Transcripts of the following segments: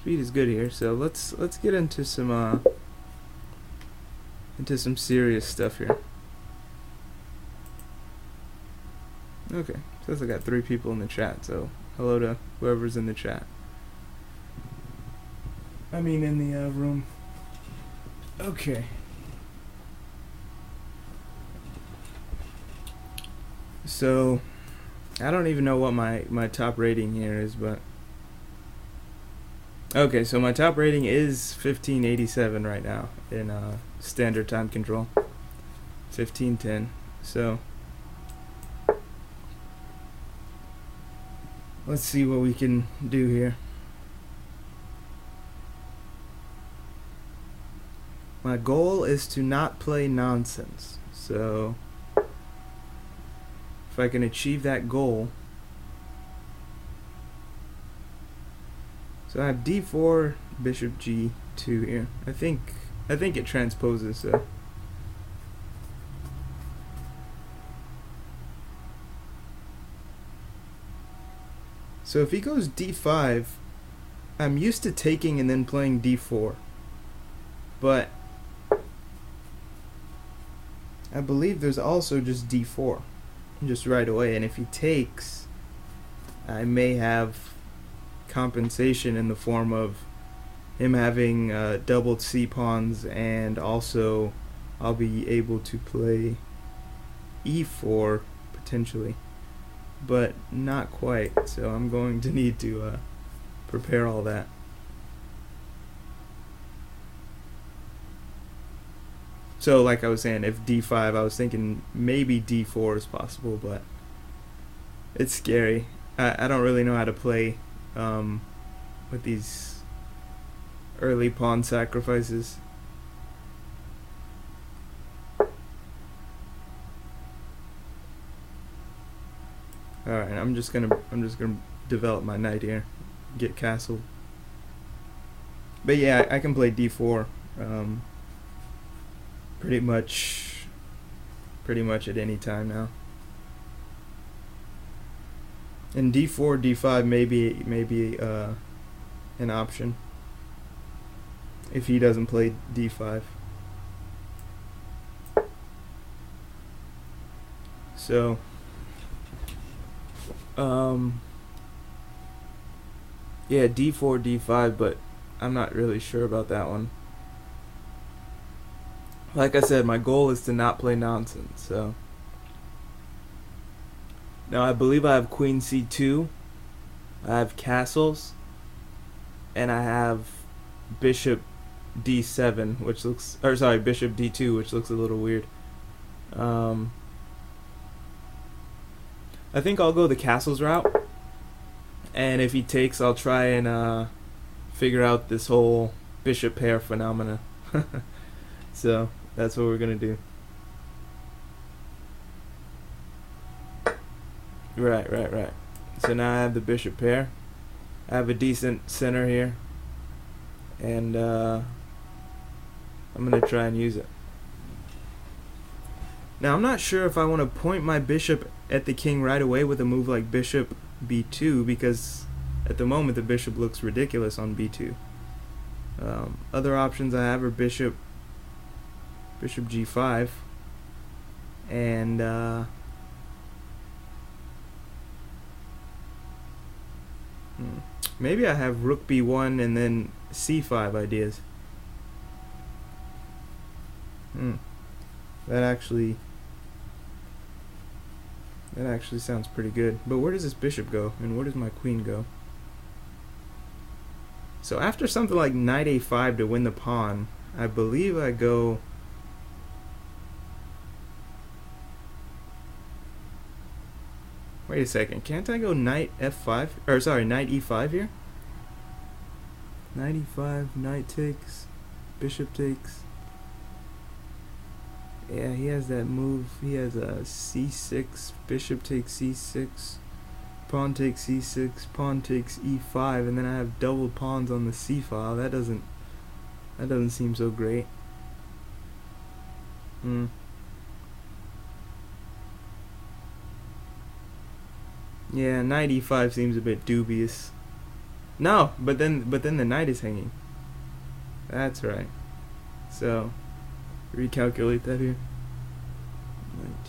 speed is good here, so let's get into some serious stuff here. Okay, says I got 3 people in the chat, so hello to whoever's in the chat. I mean in the room. Okay. So, I don't even know what my top rating here is, but... Okay, so my top rating is 1587 right now in standard time control. 1510. So, let's see what we can do here. My goal is to not play nonsense. So, if I can achieve that goal... So I have d4, bishop g2 here. I think it transposes, so... So if he goes d5, I'm used to taking and then playing d4. But I believe there's also just d4, just right away. And if he takes, I may have compensation in the form of him having doubled c-pawns, and also I'll be able to play e4 potentially, but not quite, so I'm going to need to prepare all that. So like I was saying, if d5, I was thinking maybe d4 is possible, but it's scary. I don't really know how to play with these early pawn sacrifices. Alright, I'm just gonna develop my knight here, get castled. But yeah, I can play d4 pretty much at any time now. And d4, d5 maybe an option if he doesn't play d5. So yeah, d4, d5, but I'm not really sure about that one. Like I said, my goal is to not play nonsense, so... Now I believe I have queen c2, I have castles, and I have bishop d7, which looks, or sorry, bishop d2, which looks a little weird. I think I'll go the castles route, and if he takes, I'll try and figure out this whole bishop pair phenomena. So that's what we're gonna do. Right. So now I have the bishop pair. I have a decent center here, and I'm gonna try and use it. Now I'm not sure if I want to point my bishop at the king right away with a move like bishop b2, because at the moment the bishop looks ridiculous on b2. Other options I have are bishop g5, and maybe I have rook b1 and then c5 ideas. That actually sounds pretty good. But where does this bishop go, and where does my queen go? So after something like knight a5 to win the pawn, I believe I go... Wait a second, can't I go knight f5? Or sorry, knight e5 here? Knight e5, knight takes, bishop takes. Yeah, he has that move. He has a c6, bishop takes c6, pawn takes c6, pawn takes e5, and then I have double pawns on the c file. That doesn't seem so great. Yeah, knight e5 seems a bit dubious. No, but then the knight is hanging. That's right. So recalculate that here. Knight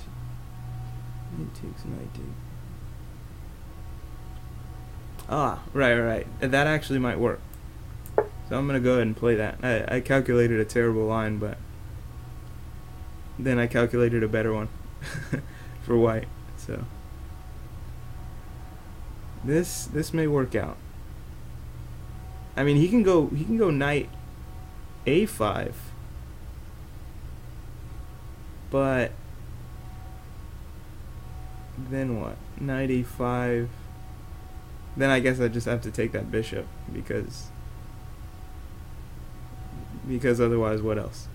takes knight takes. Ah, right. That actually might work. So I'm gonna go ahead and play that. I calculated a terrible line, but then I calculated a better one for white. So this may work out. I mean, he can go knight a5, but then what? Knight e5. Then I guess I just have to take that bishop because otherwise, what else?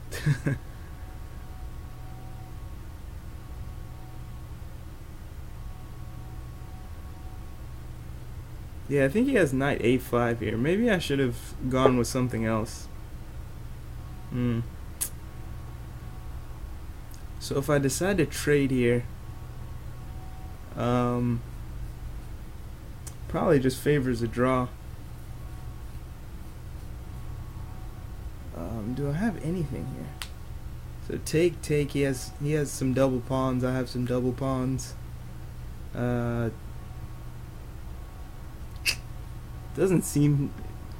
Yeah, I think he has knight a5 here. Maybe I should have gone with something else. So if I decide to trade here, probably just favors a draw. Do I have anything here? So take. He has some double pawns. I have some double pawns. Doesn't seem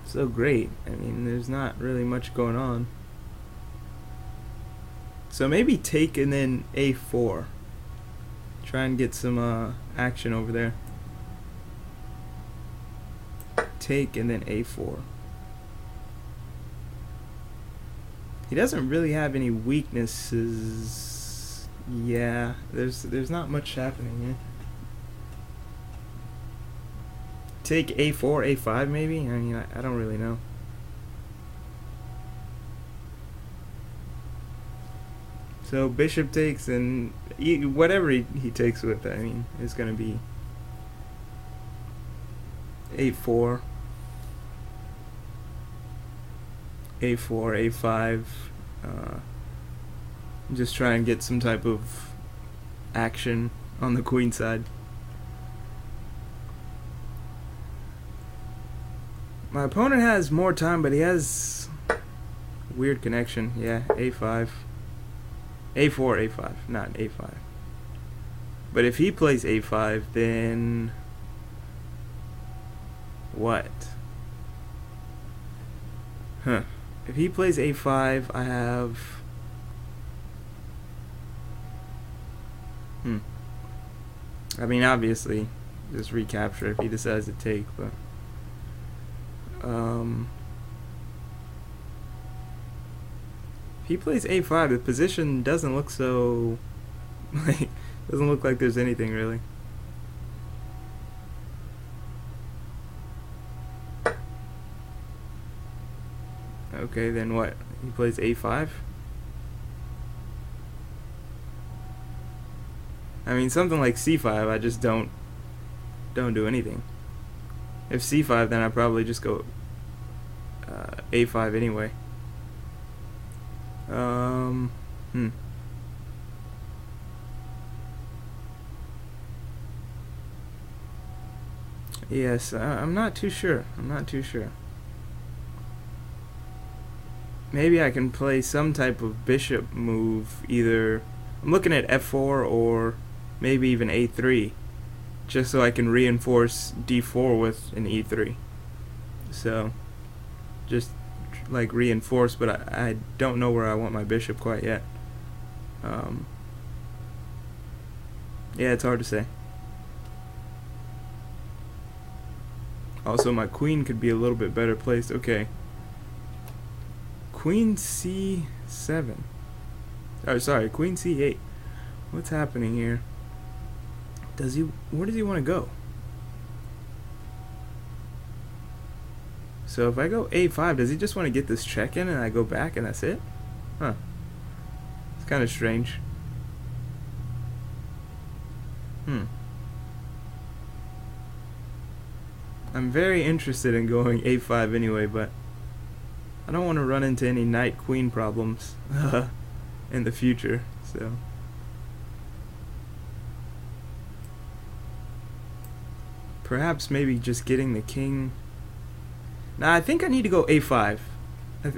so great. I mean, there's not really much going on. So maybe take and then a4. Try and get some action over there. Take and then a4. He doesn't really have any weaknesses. Yeah, there's not much happening here. Take a4, a5 maybe? I mean, I don't really know. So bishop takes, and whatever he takes with, I mean, is going to be a4, a4, a5. Just try and get some type of action on the queen side. My opponent has more time, but he has weird connection. Yeah, a5. a4, a5, not a5. But if he plays a5, then what? Huh. If he plays a5, I have I mean, obviously just recapture if he decides to take, but if he plays a5, the position doesn't look so doesn't look like there's anything really. Okay, then what? He plays a5? I mean, something like c5, I just don't do anything. If c5, then I probably just go a5 anyway. Yes, I'm not too sure. Maybe I can play some type of bishop move. Either I'm looking at f4 or maybe even a3, just so I can reinforce d4 with an e3. So just like reinforce, but I don't know where I want my bishop quite yet. Yeah, it's hard to say. Also, my queen could be a little bit better placed. Okay. Queen c7. Oh, sorry, queen c8. What's happening here? Where does he want to go? So if I go a5, does he just want to get this check in and I go back and that's it? Huh. It's kind of strange. I'm very interested in going a5 anyway, but I don't want to run into any knight-queen problems in the future, so. Perhaps maybe just getting the king Now I think I need to go a5.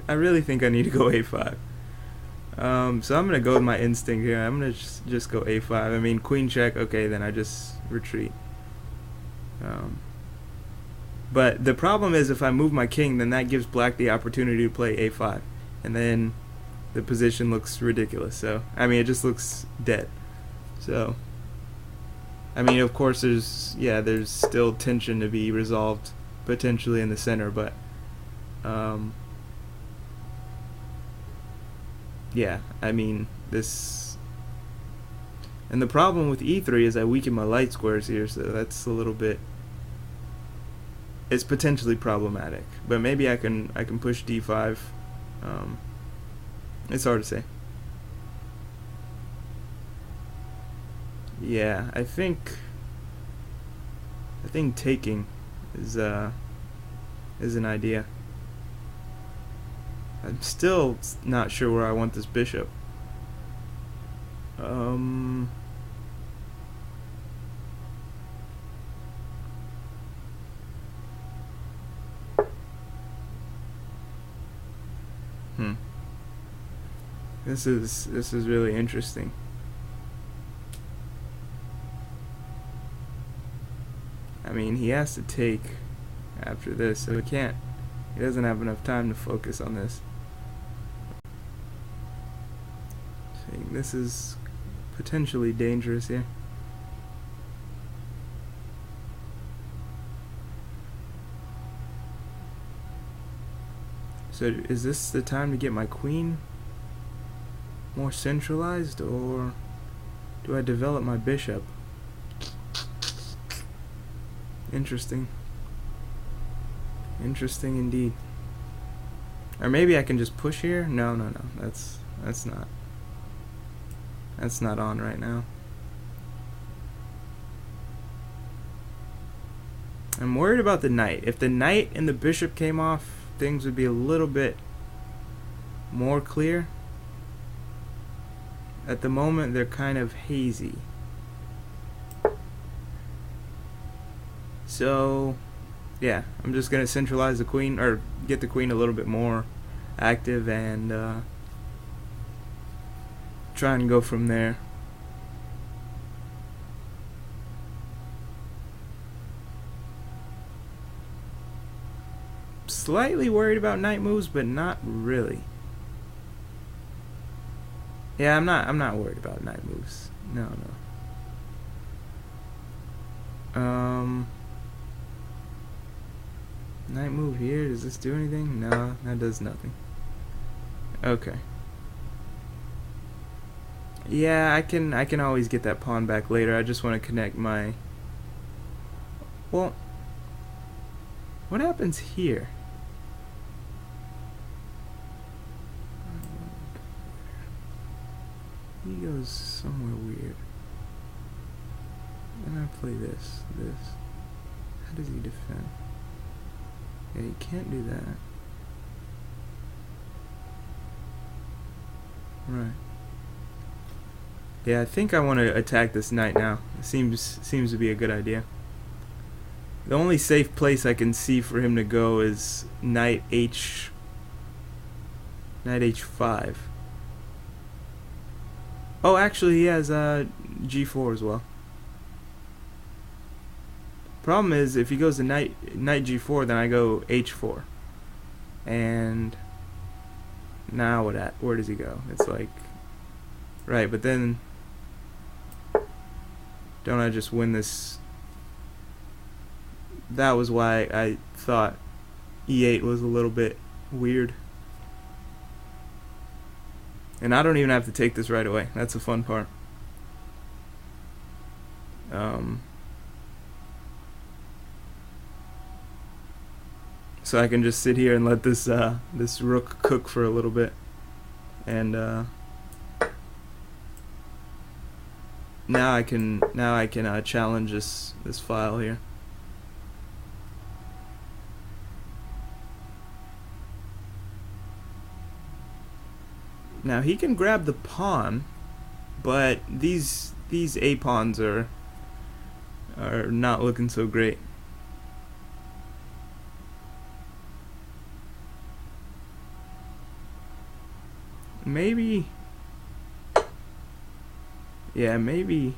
I really think I need to go a5. So I'm gonna go with my instinct here. I'm gonna just go a5. I mean, queen check. Okay, then I just retreat. But the problem is, if I move my king, then that gives black the opportunity to play a5, and then the position looks ridiculous. So I mean, it just looks dead. So I mean, of course, there's still tension to be resolved potentially in the center, but yeah, I mean, this, and the problem with e3 is I weaken my light squares here, so that's a little bit, it's potentially problematic. But maybe I can push d5. It's hard to say. Yeah, I think taking is an idea. I'm still not sure where I want this bishop. This is really interesting. I mean, he has to take after this, so he doesn't have enough time to focus on this. So this is potentially dangerous here. So is this the time to get my queen more centralized, or do I develop my bishop? Interesting. Interesting indeed. Or maybe I can just push here? No. That's not on right now. I'm worried about the knight. If the knight and the bishop came off, things would be a little bit more clear. At the moment, they're kind of hazy. So, yeah, I'm just going to centralize the queen, or get the queen a little bit more active, and try and go from there. Slightly worried about knight moves, but not really. Yeah, I'm not worried about knight moves. No. Knight move here, does this do anything? No, that does nothing. Okay. Yeah, I can always get that pawn back later. I just want to connect my... Well, what happens here? He goes somewhere weird. And I play this. How does he defend? Yeah, he can't do that. Right. Yeah, I think I want to attack this knight now. It seems to be a good idea. The only safe place I can see for him to go is knight h5. Oh, actually, he has g4 as well. Problem is, if he goes to knight g4, then I go h4. And now where does he go? It's like, right, but then don't I just win this? That was why I thought e8 was a little bit weird. And I don't even have to take this right away. That's the fun part. So I can just sit here and let this this rook cook for a little bit, and now I can challenge this file here. Now he can grab the pawn, but these a pawns are not looking so great. Maybe. Yeah, maybe.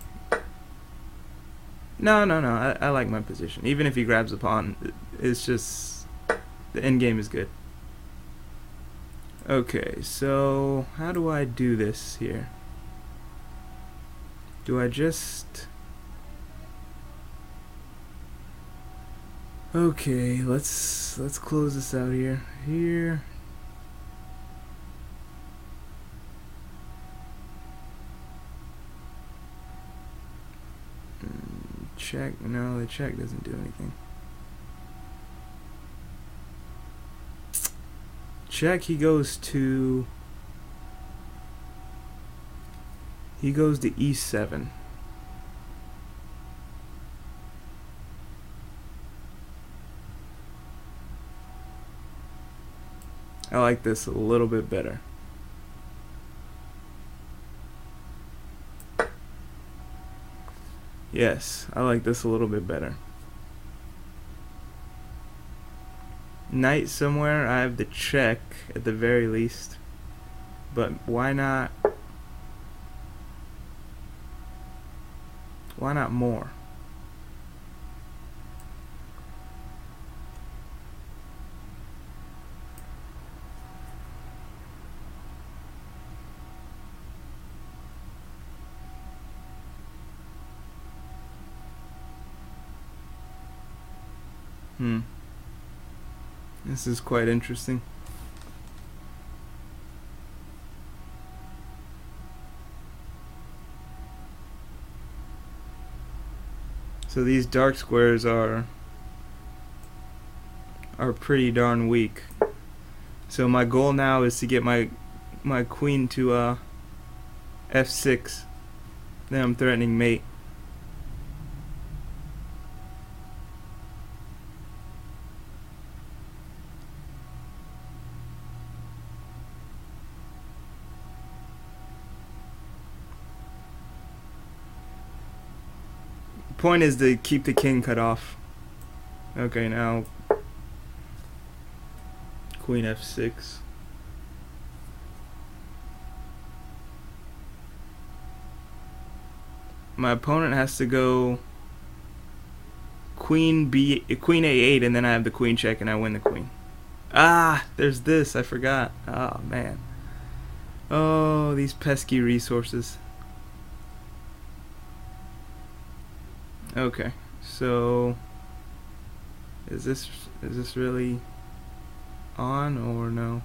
No. I like my position. Even if he grabs a pawn, it's just the end game is good. Okay, so how do I do this here? Do I just... Okay, let's close this out here. Check. No, the check doesn't do anything. Check. He goes to E7. I like this a little bit better. Yes, I like this a little bit better. Knight somewhere, I have the check at the very least. But why not more? This is quite interesting. So these dark squares are pretty darn weak. So my goal now is to get my queen to F6. Then I'm threatening mate. Point is to keep the king cut off. Okay, now queen F6. My opponent has to go queen A8, and then I have the queen check and I win the queen. Ah, there's this, I forgot. Oh man. Oh, these pesky resources. Okay, so is this really on or no?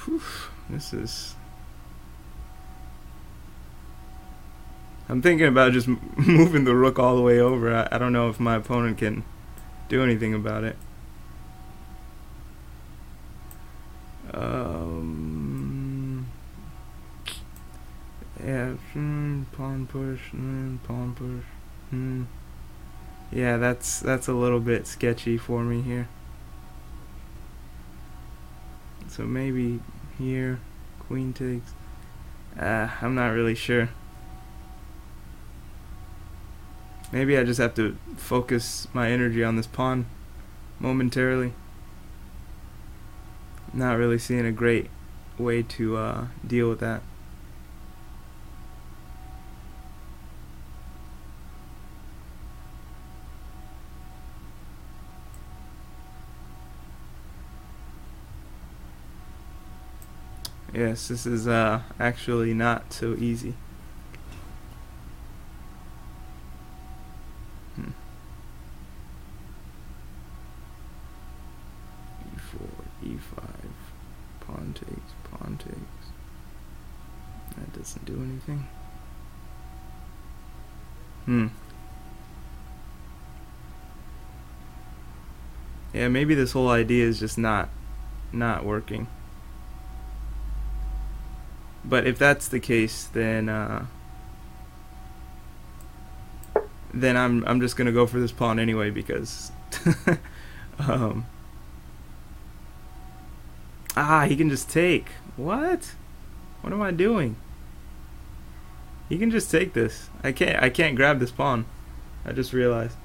Whew, this is... I'm thinking about just moving the rook all the way over. I don't know if my opponent can do anything about it. Yeah, pawn push. Yeah, that's a little bit sketchy for me here. So maybe here, queen takes. I'm not really sure. Maybe I just have to focus my energy on this pawn momentarily. Not really seeing a great way to deal with that. Yes, this is actually not so easy. E4, E5, pawn takes. That doesn't do anything. Yeah, maybe this whole idea is just not working. But if that's the case, then I'm just gonna go for this pawn anyway because he can just take. What am I doing? He can just take this. I can't grab this pawn. I just realized.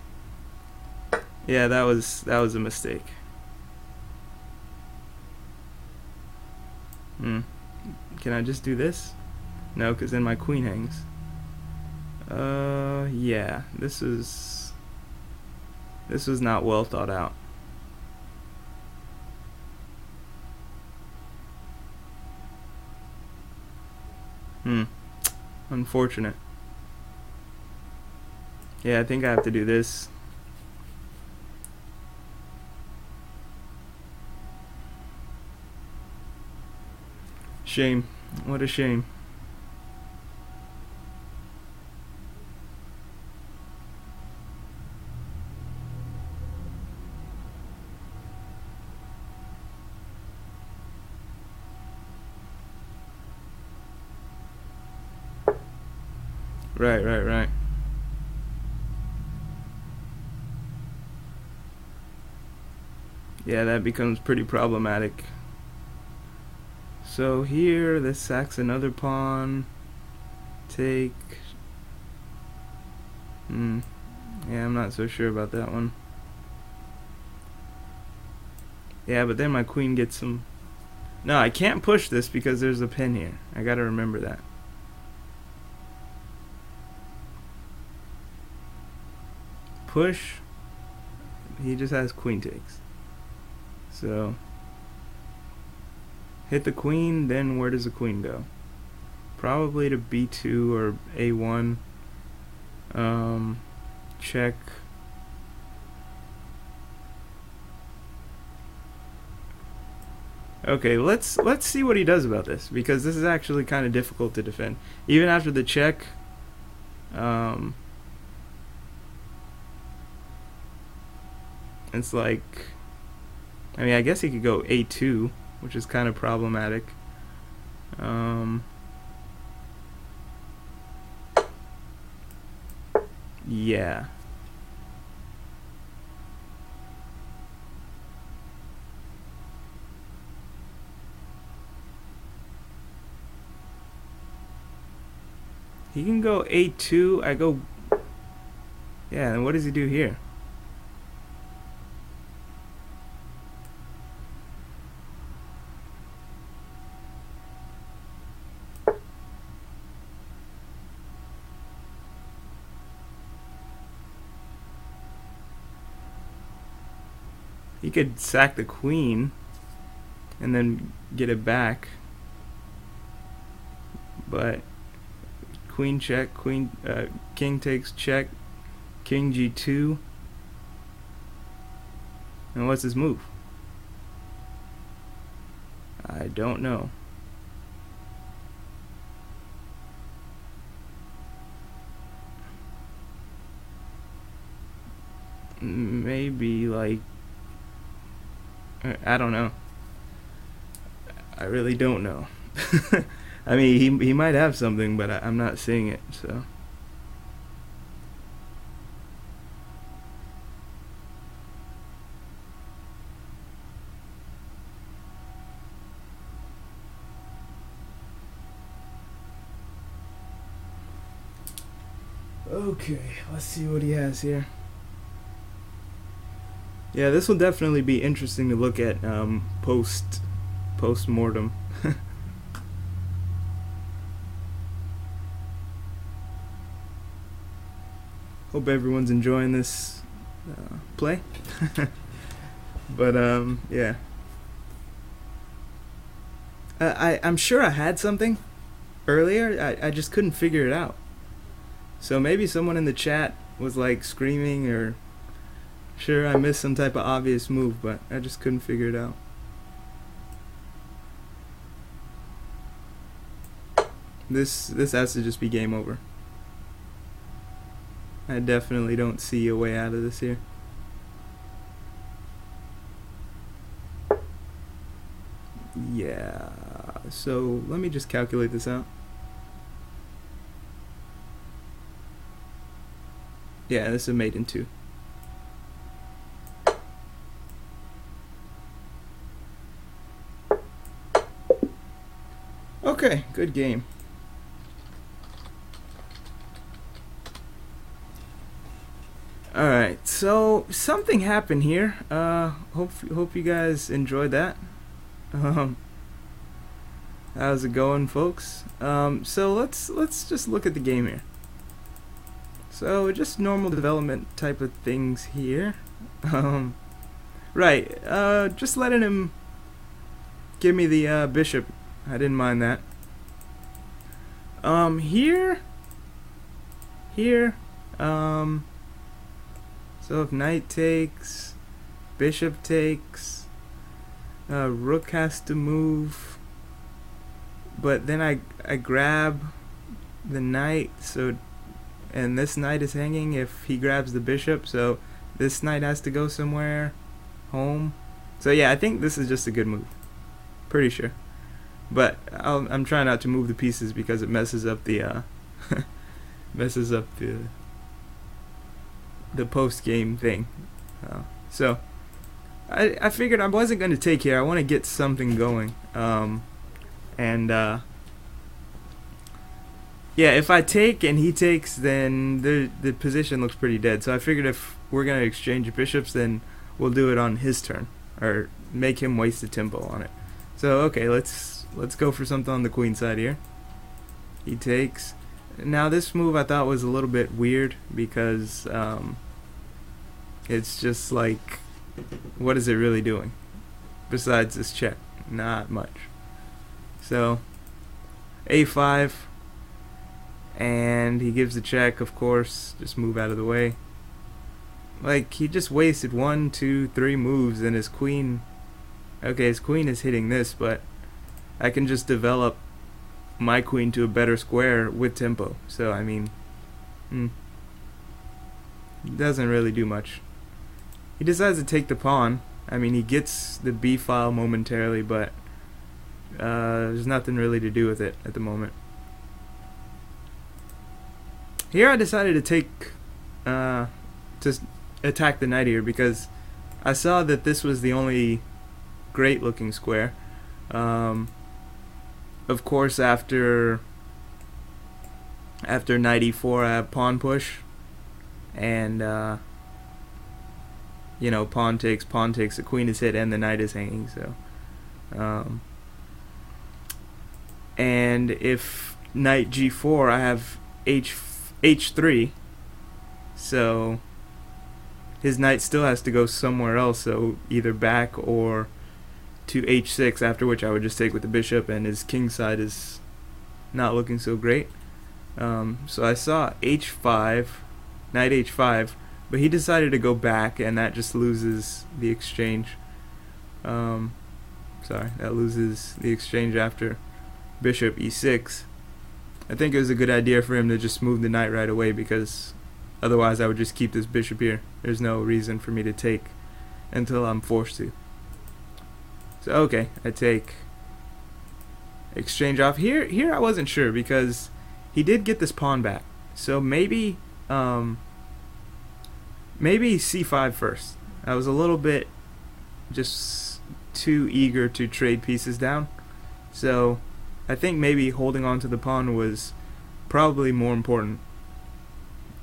Yeah, that was a mistake. Can I just do this? No, because then my queen hangs. Yeah, this was not well thought out. Unfortunate. Yeah, I think I have to do this. Shame. What a shame. Right. Yeah, that becomes pretty problematic. So here, this sacks another pawn. Take. Yeah, I'm not so sure about that one. Yeah, but then my queen gets some. No, I can't push this because there's a pin here. I gotta remember that. Push. He just has queen takes. So hit the queen, then where does the queen go? Probably to b2 or a1. Check. Okay, let's see what he does about this, because this is actually kind of difficult to defend. Even after the check, it's like, I mean, I guess he could go a2, which is kind of problematic. Yeah. He can go a2, I go... Yeah, and what does he do here? He could sack the queen and then get it back, but queen check, king takes check, king g2, and what's his move? I don't know. Maybe like, I don't know. I really don't know. I mean, he might have something, but I'm not seeing it, so. Okay, let's see what he has here. Yeah, this will definitely be interesting to look at post-mortem. Hope everyone's enjoying this play. But yeah. I'm sure I had something earlier. I just couldn't figure it out. So maybe someone in the chat was like screaming, or sure I missed some type of obvious move, but I just couldn't figure it out. This has to just be game over. I definitely don't see a way out of this here. Yeah, so let me just calculate this out. Yeah, this is a mate in 2. Okay, good game. Alright, so something happened here. Hope you guys enjoyed that. Um, how's it going, folks? So let's just look at the game here. So just normal development type of things here. Right. Just letting him give me the bishop. I didn't mind that. Here. So if knight takes, bishop takes, rook has to move, but then I grab the knight, so, and this knight is hanging if he grabs the bishop, so this knight has to go somewhere, home. So yeah, I think this is just a good move, pretty sure. But I'm trying not to move the pieces because it messes up the messes up the post game thing. So I figured I wasn't going to take here. I want to get something going. Yeah, if I take and he takes, then the position looks pretty dead. So I figured if we're going to exchange bishops, then we'll do it on his turn, or make him waste a tempo on it. So okay, let's go for something on the queen side here. He takes. Now this move I thought was a little bit weird because it's just like, what is it really doing besides this check? Not much. So a5, and he gives the check, of course. Just move out of the way. Like, he just wasted 1, 2, 3 moves, and his queen. Okay, his queen is hitting this, but I can just develop my queen to a better square with tempo. So I mean, doesn't really do much. He decides to take the pawn. I mean, he gets the b file momentarily, but there's nothing really to do with it at the moment. Here I decided to take to attack the knight here because I saw that this was the only great looking square. Of course, after knight e4, I have pawn push, and you know, pawn takes, the queen is hit, and the knight is hanging. So, and if knight g4, I have h3, so his knight still has to go somewhere else, so either back or to h6, after which I would just take with the bishop, and his king side is not looking so great. So I saw h5, knight h5, but he decided to go back, and that just loses the exchange. Sorry, that loses the exchange after bishop e6. I think it was a good idea for him to just move the knight right away, because otherwise I would just keep this bishop here. There's no reason for me to take until I'm forced to. So okay, I take, exchange off. Here I wasn't sure because he did get this pawn back. So maybe maybe c5 first. I was a little bit just too eager to trade pieces down. So I think maybe holding on to the pawn was probably more important.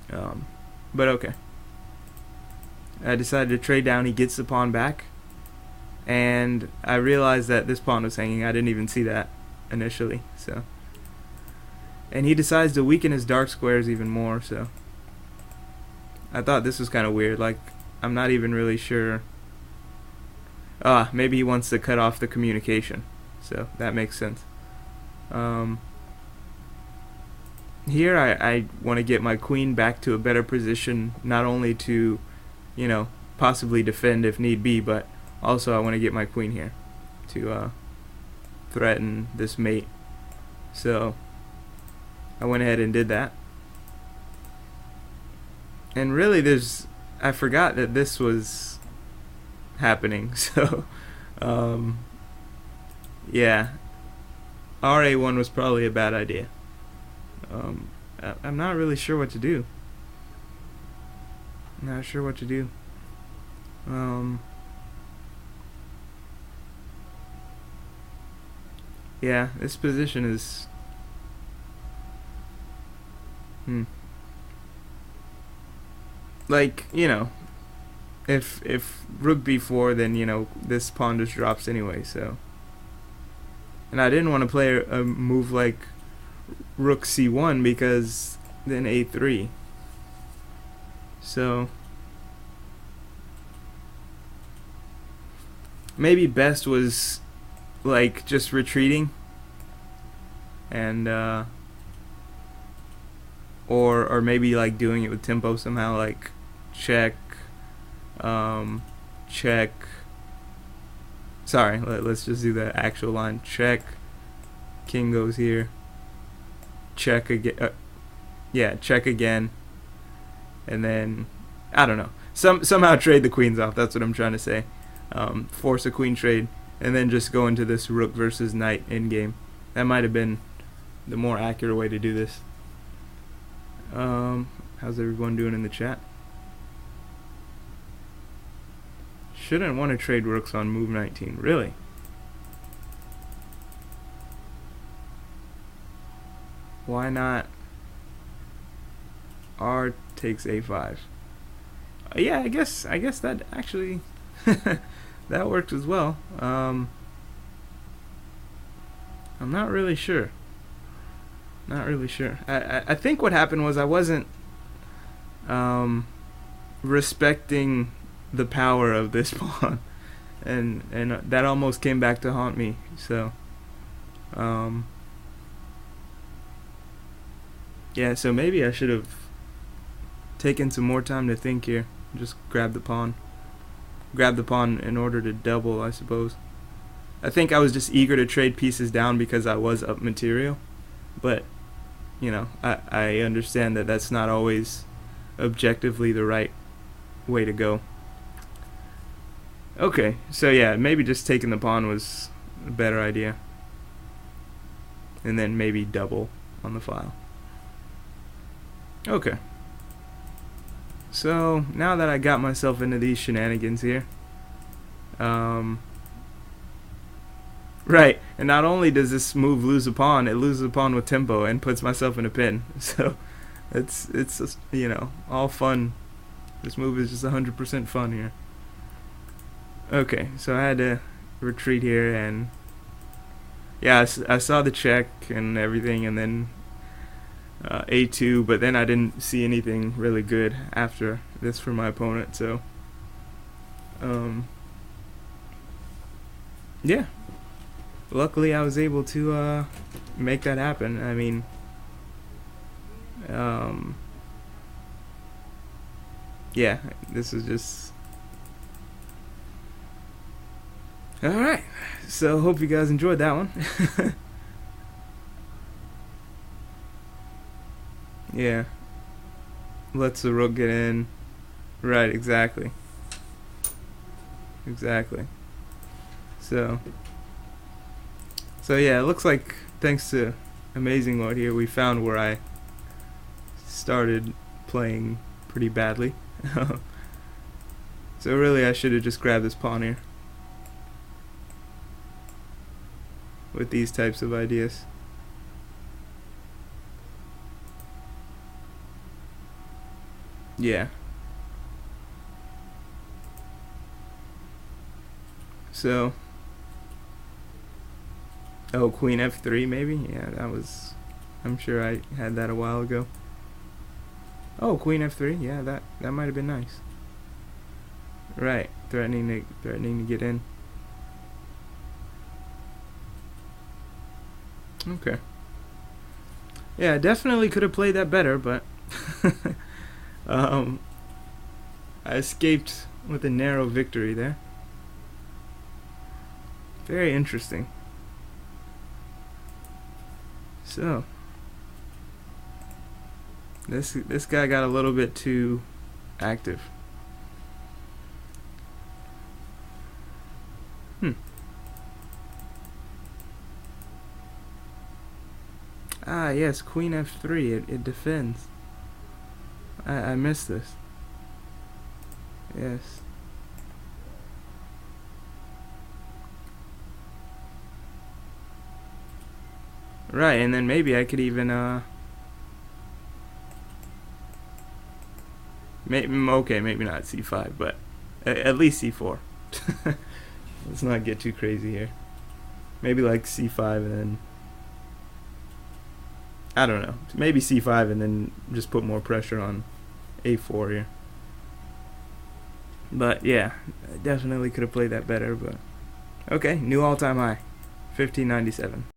But okay. I decided to trade down. He gets the pawn back. And I realized that this pawn was hanging. I didn't even see that initially. So, and he decides to weaken his dark squares even more. So I thought this was kind of weird. Like, I'm not even really sure. Maybe he wants to cut off the communication. So that makes sense. Here I want to get my queen back to a better position, not only to, you know, possibly defend if need be, but also I want to get my queen here to threaten this mate. So I went ahead and did that. And really I forgot that this was happening. So yeah, RA1 was probably a bad idea. I'm not really sure what to do. Not sure what to do. Yeah, this position is like, if rook b4, then this pawn just drops anyway. So, and I didn't want to play a move like rook c1 because then a3. So maybe best was like just retreating and or maybe like doing it with tempo somehow, like check, check. Sorry, let's just do the actual line. Check, king goes here, check again, yeah, check again, and then I don't know, somehow trade the queens off. That's what I'm trying to say. Force a queen trade, and then just go into this rook versus knight endgame. That might have been the more accurate way to do this. How's everyone doing in the chat? Shouldn't want to trade rooks on move 19. Really? Why not? R takes a5. Yeah, I guess that actually that worked as well. I'm not really sure. I think what happened was I wasn't respecting the power of this pawn, and that almost came back to haunt me. So yeah, so maybe I should have taken some more time to think here. Just grab the pawn in order to double, I suppose. I think I was just eager to trade pieces down because I was up material, but I understand that that's not always objectively the right way to go. Okay, so yeah, maybe just taking the pawn was a better idea, and then maybe double on the file. Okay, so now that I got myself into these shenanigans here, right, and not only does this move lose a pawn, it loses a pawn with tempo and puts myself in a pin. So it's just, all fun. This move is just 100% fun here. Okay, so I had to retreat here, and yeah, I saw the check and everything, and then a2, but then I didn't see anything really good after this for my opponent. So yeah, luckily I was able to make that happen. I mean, yeah, this is just alright. So hope you guys enjoyed that one. Yeah, lets the rook get in. Right, exactly. So yeah, it looks like thanks to Amazing Lord here, we found where I started playing pretty badly. So really I should have just grabbed this pawn here with these types of ideas. Yeah. So, oh, queen f3 maybe? Yeah, that was, I'm sure I had that a while ago. Oh, queen f3, yeah, that might have been nice. Right, threatening to get in. Okay. Yeah, definitely could have played that better, but I escaped with a narrow victory there. Very interesting. So this guy got a little bit too active. Ah, yes, queen f3. It defends. I missed this. Yes. Right, and then maybe I could even Okay, maybe not c5, but at least c4. Let's not get too crazy here. Maybe like c5 and then, I don't know, maybe c5 and then just put more pressure on a4 here. But yeah, I definitely could have played that better, but okay, new all-time high, 1597.